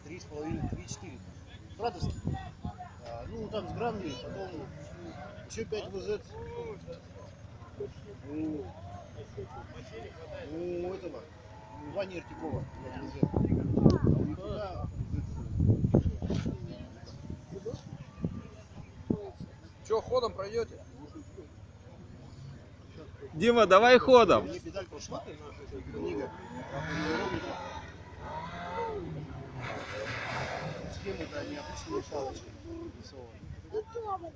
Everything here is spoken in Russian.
3,5, 3-4. Прадовский. Ну, там с Гранли, потом еще 5 ВЗ. У этого, у Вани Артикова 5 ВЗ. А у Якута Че, ходом пройдете? Дима, давай ходом. мне педаль прошла, книга. Схемы-то необычные шалочки нарисованы.